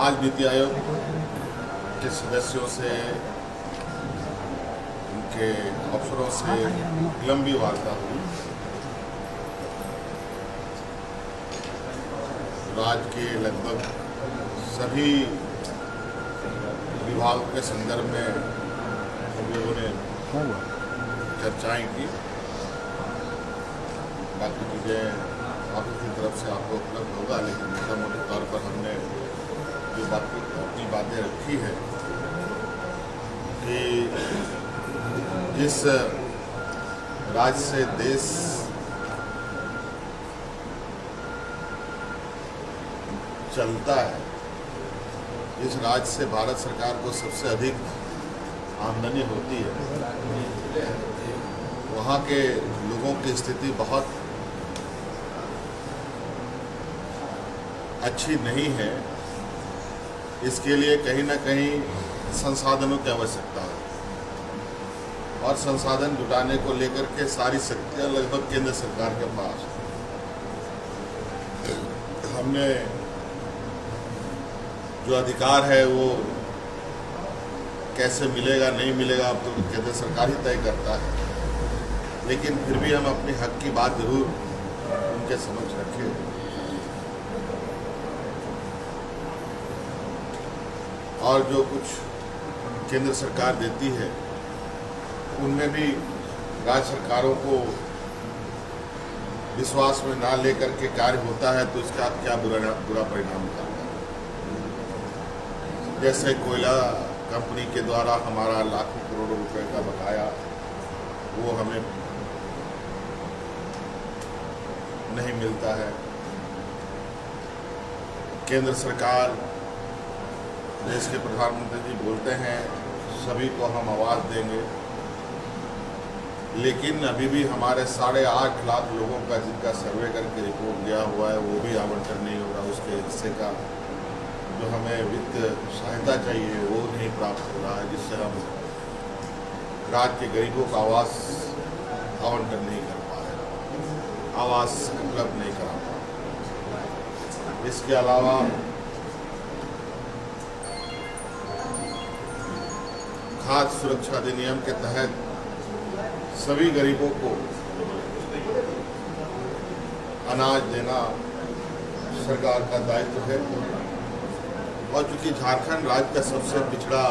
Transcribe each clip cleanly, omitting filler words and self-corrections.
आज नीति आयोग के सदस्यों से, उनके अफसरों से लंबी वार्ता हुई। राज्य के लगभग सभी विभागों के संदर्भ में हम लोगों ने चर्चाएं की। बाकी चीज़ें ऑफिस की तरफ से आपको उपलब्ध होगा, लेकिन मोटा मोटे तौर पर हमने जो अपनी बातें रखी है कि जिस राज्य से देश चलता है, जिस राज्य से भारत सरकार को सबसे अधिक आमदनी होती है, वहाँ के लोगों की स्थिति बहुत अच्छी नहीं है। इसके लिए कहीं ना कहीं संसाधनों की आवश्यकता है और संसाधन जुटाने को लेकर के सारी शक्तियाँ लगभग केंद्र सरकार के पास। हमने जो अधिकार है वो कैसे मिलेगा नहीं मिलेगा अब तो केंद्र सरकार ही तय करता है, लेकिन फिर भी हम अपने हक की बात जरूर उनके समक्ष रखें। और जो कुछ केंद्र सरकार देती है उनमें भी राज्य सरकारों को विश्वास में ना लेकर के कार्य होता है तो इसका क्या बुरा परिणाम निकलता है। जैसे कोयला कंपनी के द्वारा हमारा लाखों करोड़ों रुपए का बकाया वो हमें नहीं मिलता है। केंद्र सरकार, देश के प्रधानमंत्री जी बोलते हैं सभी को हम आवाज़ देंगे, लेकिन अभी भी हमारे 8.5 लाख लोगों का जिनका सर्वे करके रिपोर्ट दिया हुआ है वो भी आवंटन नहीं हो रहा। उसके हिस्से का जो हमें वित्त सहायता चाहिए वो नहीं प्राप्त हो रहा है, जिससे हम राज्य के गरीबों का आवास आवंटन नहीं कर पा रहे, आवास उपलब्ध नहीं करा पा रहे। इसके अलावा खाद्य सुरक्षा अधिनियम के तहत सभी गरीबों को अनाज देना सरकार का दायित्व है। और चूंकि झारखंड राज्य का सबसे पिछड़ा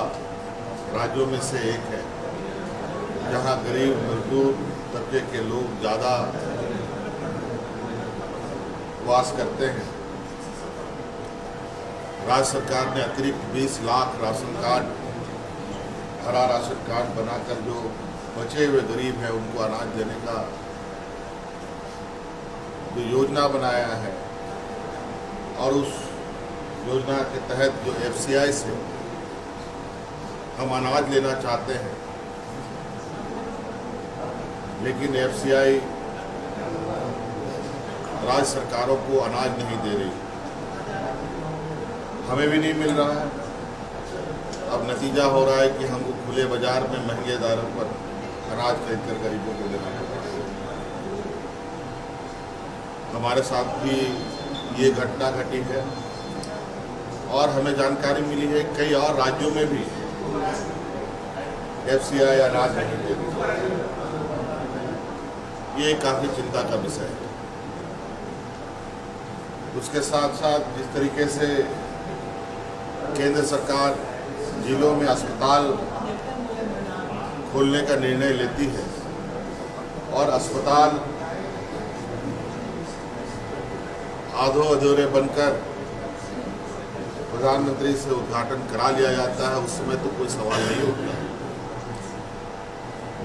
राज्यों में से एक है, जहां गरीब मजदूर तबके के लोग ज़्यादा वास करते हैं, राज्य सरकार ने अतिरिक्त 20 लाख राशन कार्ड, हरा राशन कार्ड बनाकर जो बचे हुए गरीब हैं उनको अनाज देने का जो योजना बनाया है, और उस योजना के तहत जो FCI से हम अनाज लेना चाहते हैं, लेकिन FCI राज्य सरकारों को अनाज नहीं दे रही, हमें भी नहीं मिल रहा है। अब नतीजा हो रहा है कि हमको खुले बाजार में महंगे दारों पर अनाज खरीद कर गरीबों को देना पड़ता है। हमारे साथ भी ये घटना घटी है और हमें जानकारी मिली है कई और राज्यों में भी FCI अनाज नहीं दे रही। ये काफ़ी चिंता का विषय है। उसके साथ साथ जिस तरीके से केंद्र सरकार जिलों में अस्पताल खोलने का निर्णय लेती है और अस्पताल आधो अधूरे बनकर प्रधानमंत्री से उद्घाटन करा लिया जाता है, उस समय तो कोई सवाल नहीं होता,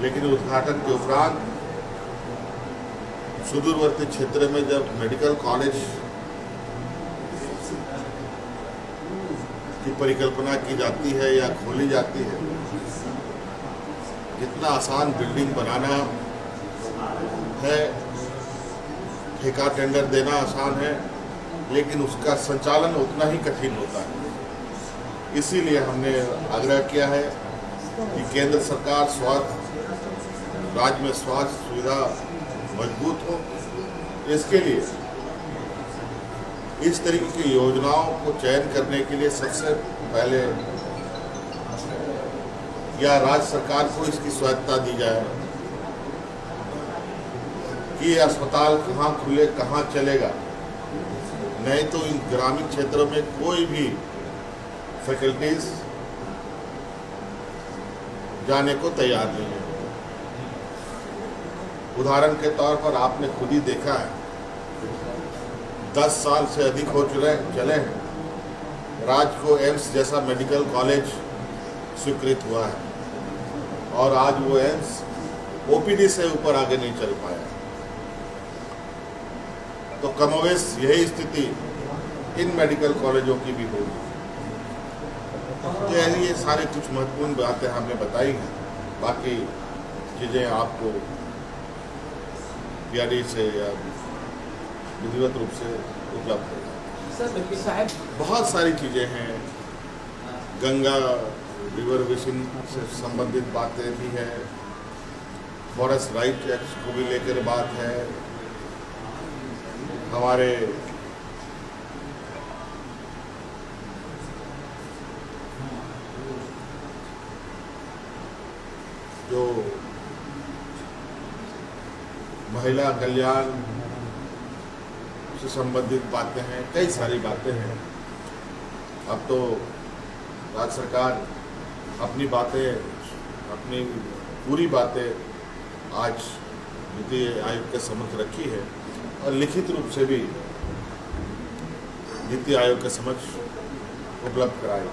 लेकिन उद्घाटन के उपरांत सुदूरवर्ती क्षेत्र में जब मेडिकल कॉलेज की परिकल्पना की जाती है या खोली जाती है, जितना आसान बिल्डिंग बनाना है, ठेका टेंडर देना आसान है, लेकिन उसका संचालन उतना ही कठिन होता है। इसीलिए हमने आग्रह किया है कि केंद्र सरकार राज्य में स्वास्थ्य सुविधा मजबूत हो, इसके लिए इस तरीके की योजनाओं को चयन करने के लिए सबसे पहले या राज्य सरकार को इसकी स्वायत्तता दी जाए कि ये अस्पताल कहाँ खुले, कहाँ चलेगा। नहीं तो इन ग्रामीण क्षेत्रों में कोई भी फैकल्टीज जाने को तैयार नहीं है। उदाहरण के तौर पर आपने खुद ही देखा है, 10 साल से अधिक हो चले हैं, राज्य को एम्स जैसा मेडिकल कॉलेज स्वीकृत हुआ है और आज वो एम्स ओपीडी से ऊपर आगे नहीं चल पाया। तो कमोवेश यही स्थिति इन मेडिकल कॉलेजों की भी होगी। तो ये सारे कुछ महत्वपूर्ण बातें हमने बताई हैं, बाकी चीज़ें आपको पीआरडी से या विधिवत रूप से उपलब्ध है। साहब बहुत सारी चीज़ें हैं, गंगा रिवर बेसिन से संबंधित बातें भी हैं, फॉरेस्ट राइट एक्ट को भी लेकर बात है, हमारे जो महिला कल्याण से संबंधित बातें हैं, कई सारी बातें हैं। अब तो राज्य सरकार अपनी पूरी बातें आज नीति आयोग के समक्ष रखी है और लिखित रूप से भी नीति आयोग के समक्ष उपलब्ध कराई।